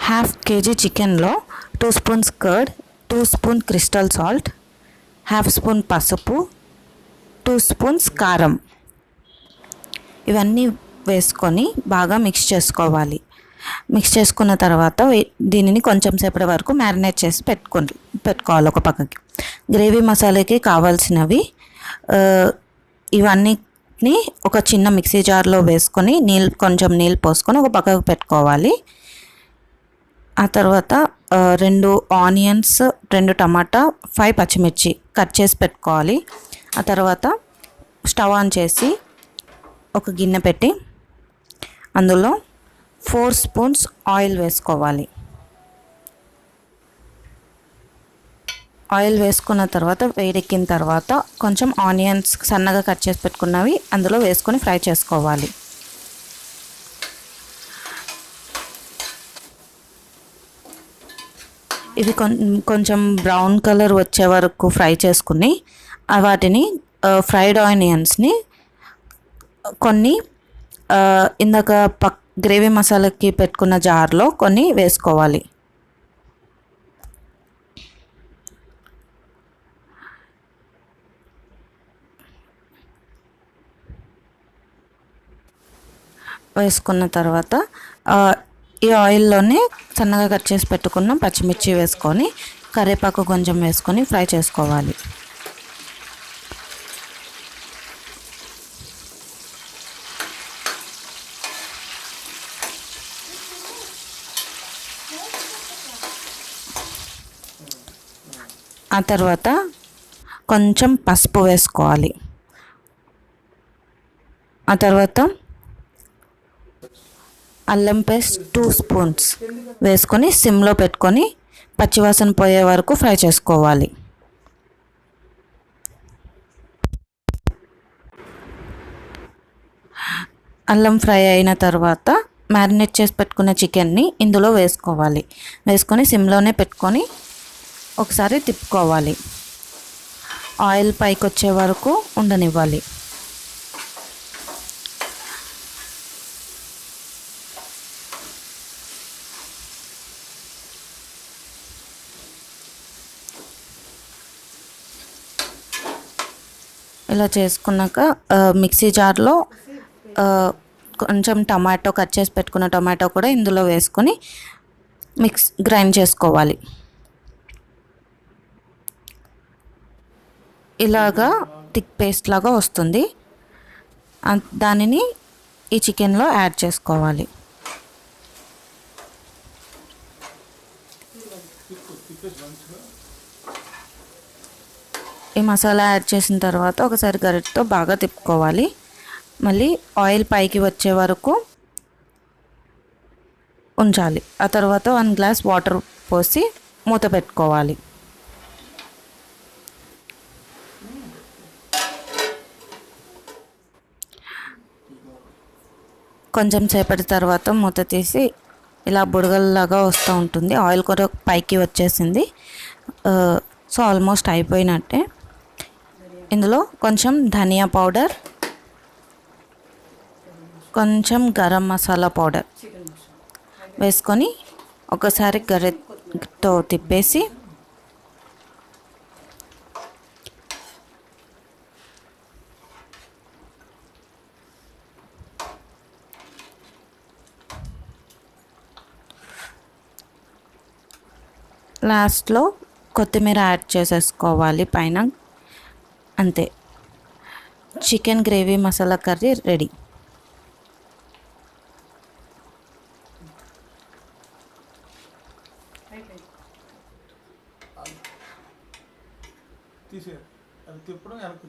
Half KG చికెన్లో 2 spoons curd, 2 spoon crystal salt, half spoon పసుపు, 2 spoons కారం ఇవన్నీ వేసుకొని బాగా మిక్స్ చేసుకోవాలి. మిక్స్ చేసుకున్న తర్వాత దీనిని కొంచెం సేపటి వరకు మ్యారినేట్ చేసి పెట్టుకోవాలి ఒక పక్కకి. గ్రేవీ మసాలాకి కావాల్సినవి ఇవన్నీ ఒక చిన్న మిక్సీ జార్లో వేసుకొని కొంచెం నీళ్ళు పోసుకొని ఒక పక్కకు పెట్టుకోవాలి. ఆ తర్వాత 2 ఆనియన్స్, 2 టమాటా, 5 పచ్చిమిర్చి కట్ చేసి పెట్టుకోవాలి. ఆ తర్వాత స్టవ్ ఆన్ చేసి ఒక గిన్నె పెట్టి అందులో 4 స్పూన్స్ ఆయిల్ వేసుకోవాలి. ఆయిల్ వేసుకున్న తర్వాత వేడెక్కిన తర్వాత కొంచెం ఆనియన్స్ సన్నగా కట్ చేసి పెట్టుకున్నవి అందులో వేసుకొని ఫ్రై చేసుకోవాలి. ఇవి కొంచెం బ్రౌన్ కలర్ వచ్చే వరకు ఫ్రై చేసుకుని వాటిని ఫ్రైడ్ ఆనియన్స్ని కొన్ని ఇందాక గ్రేవీ మసాలాకి పెట్టుకున్న జార్లో కొన్ని వేసుకోవాలి. వేసుకున్న తర్వాత ఈ ఆయిల్లోనే సన్నగా కట్ చేసి పెట్టుకున్న పచ్చిమిర్చి వేసుకొని కరివేపాకు కొంచెం వేసుకొని ఫ్రై చేసుకోవాలి. ఆ తర్వాత కొంచెం పసుపు వేసుకోవాలి. ఆ తర్వాత అల్లం పేస్ట్ 2 స్పూన్స్ వేసుకొని సిమ్లో పెట్టుకొని పచ్చివాసన పోయే వరకు ఫ్రై చేసుకోవాలి. అల్లం ఫ్రై అయిన తర్వాత మ్యారినేట్ చేసి పెట్టుకున్న చికెన్ని ఇందులో వేసుకోవాలి. వేసుకొని సిమ్లోనే పెట్టుకొని ఒకసారి తిప్పుకోవాలి. ఆయిల్ పైకి వచ్చే వరకు ఉండనివ్వాలి. ఇలా చేసుకున్నాక మిక్సీ జార్లో కొంచెం టమాటో కట్ చేసి పెట్టుకున్న టమాటో కూడా ఇందులో వేసుకొని గ్రైండ్ చేసుకోవాలి. ఇలాగా థిక్ పేస్ట్ లాగా వస్తుంది. దానిని ఈ చికెన్లో యాడ్ చేసుకోవాలి. ఈ మసాలా యాడ్ చేసిన తర్వాత ఒకసారి గరిటెతో బాగా తిప్పుకోవాలి. మళ్ళీ ఆయిల్ పైకి వచ్చే వరకు ఉంచాలి. ఆ తర్వాత 1 గ్లాస్ వాటర్ పోసి మూత పెట్టుకోవాలి. కొంచెం సేపటి తర్వాత మూత తీసి ఇలా బుడగల్లాగా వస్తూ ఉంటుంది. ఆయిల్ కూడా పైకి వచ్చేసింది. సో ఆల్మోస్ట్ అయిపోయినట్టే. ఇందులో కొంచెం ధనియా పౌడర్, కొంచెం గరం మసాలా పౌడర్ వేసుకొని ఒకసారి గరిటెతో తిప్పేసి లాస్ట్లో కొత్తిమీర యాడ్ చేసేసుకోవాలి పైన. అంతే, chicken gravy masala curry ready. తీసే అది తిప్పడం వెనక్కి